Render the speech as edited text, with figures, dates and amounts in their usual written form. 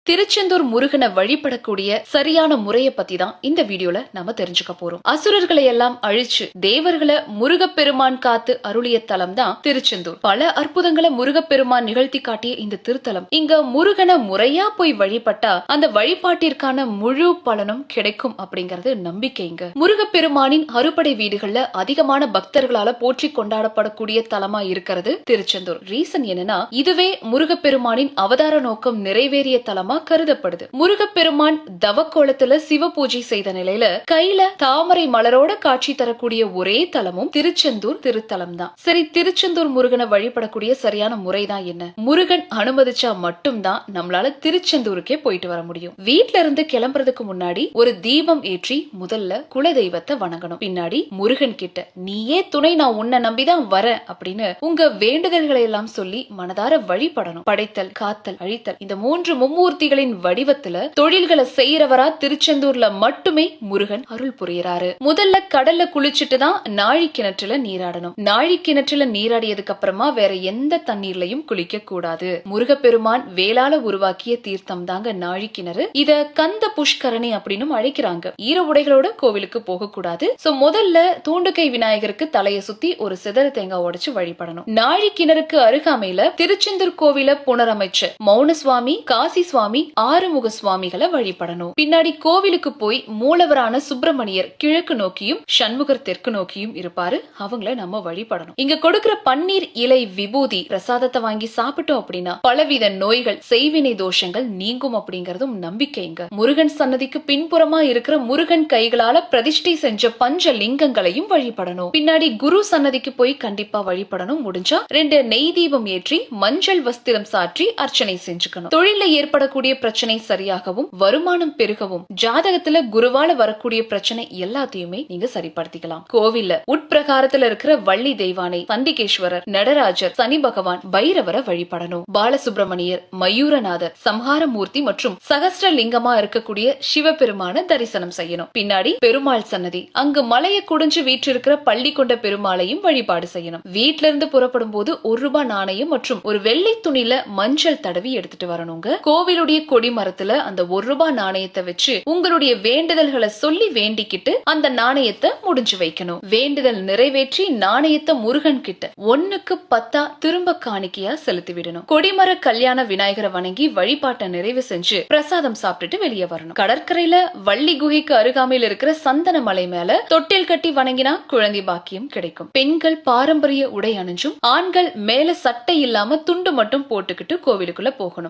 திருச்செந்தூர் முருகனை வழிபடக்கூடிய சரியான முறையை பத்தி தான் இந்த வீடியோல நாம தெரிஞ்சுக்க போறோம். அசுரர்களை எல்லாம் அழிச்சு தேவர்களை முருகப்பெருமான் காத்து அருளிய தலம் தான் திருச்செந்தூர். பல அற்புதங்களை முருகப்பெருமான் நிகழ்த்தி காட்டிய இந்த திருத்தலம், இங்க முருகனை முறையா போய் வழிபட்டா அந்த வழிபாட்டிற்கான முழு பலனும் கிடைக்கும் அப்படிங்கறது நம்பிக்கைங்க. முருகப்பெருமானின் அறுபடை வீடுகள்ல அதிகமான பக்தர்களால போற்றி கொண்டாடப்படக்கூடிய தலமா இருக்கிறது திருச்செந்தூர். ரீசன் என்னன்னா, இதுவே முருகப்பெருமானின் அவதார நோக்கம் நிறைவேறிய தலமா கருதப்படுது. முருகப்பெருமான் தவக்கோலத்துல சிவ பூஜை செய்த நிலையில கையில தாமரை மலரோட காட்சி தரக்கூடிய ஒரே தலமும் திருச்செந்தூர் திருத்தலம் தான். சரி, திருச்செந்தூர் முருகனை வழிபடக்கூடிய சரியான முறைதான் என்ன? முருகன் அனுமதிச்சா மட்டும்தான் நம்மளால திருச்செந்தூருக்கே போயிட்டு வர முடியும். வீட்ல இருந்து கிளம்புறதுக்கு முன்னாடி ஒரு தீபம் ஏற்றி முதல்ல குலதெய்வத்தை வணங்கணும். பின்னாடி முருகன் கிட்ட நீயே துணை, நான் உன்னை நம்பிதான் வர அப்படின்னு உங்க வேண்டுதல்களை எல்லாம் சொல்லி மனதார வழிபடணும். படைத்தல், காத்தல், அழித்தல் இந்த மூன்று மும்மூர்த்திகளின் வடிவத்துல தொழில்களை செய்யறவரா திருச்செந்தூர்ல மட்டுமே முருகன் அருள் புரியறாரு. முதல்ல கடல்ல குளிச்சுட்டு தான் நாழி கிணற்றுல நீராடணும். நாழி கிணற்றுல நீராடியதுக்கு அப்புறமா வேற எந்த தண்ணீர்லயும் குளிக்க கூடாது. முருகப்பெருமான் வேளால உருவாக்கிய தீர்த்தம் தாங்க நாழி கிணறு. இத கந்த புஷ்கரணி அப்படின்னு அழைக்கிறாங்க. ஈர உடைகளோட கோவிலுக்கு போக கூடாது. சோ முதல்ல தூண்டுகை விநாயகருக்கு தலையை சுத்தி ஒரு சிதற தேங்காய் உடைச்சு வழிபடணும். நாழி கிணறுக்கு அருகாமையில திருச்செந்தூர் கோவில புனரமைச்ச மௌன சுவாமி, காசி சுவாமி, ஆறுமுக சுவாமிகளை வழிபடணும். பின்னாடி கோவிலுக்கு போய் மூலவரான சுப்பிரமணியர் கிழக்கு நோக்கியும் சண்முகர் தெற்கு நோக்கியும் இருப்பாரு. அவங்கள நம்ம வழிபடணும். இங்க கொடுக்கிற பன்னீர் இலை விபூதி பிரசாதத்தை வாங்கி சாப்பிட்டோம் அப்படின்னா பலவித நோய்கள், செய்வினை தோஷங்கள் நீங்கும் அப்படிங்கறதும் நம்பிக்கைங்க. முருகன் சன்னதிக்கு பின்புறமா இருக்கிற முருகன் கைகளால பிரதிஷ்டை செஞ்ச பஞ்ச லிங்கங்களையும் வழிபடணும். பின்னாடி குரு சன்னதிக்கு போய் கண்டிப்பா வழிபடணும். முடிஞ்சா 2 நெய் தீபம் ஏற்றி மஞ்சள் வஸ்திரம் சாற்றி அர்ச்சனை செஞ்சுக்கணும். தொழில ஏற்படக்கூடிய பிரச்சனை சரியாகவும், வருமானம் பெருகவும், ஜாதகத்துல குருவால வரக்கூடிய பிரச்சனை எல்லாத்தையுமே நீங்க சரிப்படுத்திக்கலாம். கோவில்ல உட்பிரகாரத்துல இருக்கிற வள்ளி தெய்வானை, சண்டிகேஸ்வரர், நடராஜர், சனி பகவான், பைரவரை வழிபடணும். பாலசுப்பிரமணியர், மயூரநாதர், சம்ஹாரமூர்த்தி மற்றும் சகஸ்ரலிங்கமா இருக்கக்கூடிய சிவபெருமான தரிசனம் செய்யணும். பின்னாடி பெருமாள் சன்னதி, அங்கு மலையை குடிஞ்சு வீற்றிருக்கிற பள்ளி கொண்ட பெருமாளையும் வழிபாடு செய்யணும். வீட்ல இருந்து புறப்படும் போது ₹1 நாணயம் மற்றும் ஒரு வெள்ளை துணியில மஞ்சள் தடவி எடுத்துட்டு வரணுங்க. கோவிலுடைய கொடிமரத்துல அந்த ₹1 நாணயத்தை வச்சு உங்களுடைய வேண்டுதல்களை சொல்லி வேண்டிக்கிட்டு அந்த நாணயத்தை முடிஞ்சு வைக்கணும். வேண்டுதல் நிறைவேற்றி நாணயத்தை முருகன் கிட்ட 1க்கு 10 திரும்ப காணிக்கையா செலுத்தி விடணும். கொடிமர கல்யாண விநாயகரை வணங்கி வழிபாட்டை நிறைவு செஞ்சு பிரசாதம் சாப்பிட்டுட்டு வெளியே வரணும். கடற்கரையில வள்ளி குகைக்கு அருகாமையில் இருக்கிற சந்தன மலை மேல தொட்டில் கட்டி வணங்கினா குழந்தை பாக்கியம் கிடைக்கும். பெண்கள் பாரம்பரிய உடை அணிஞ்சும், ஆண்கள் மேல சட்டை இல்லாம துண்டு மட்டும் போட்டுக்கிட்டு கோவிலுக்குள்ள போகணும்.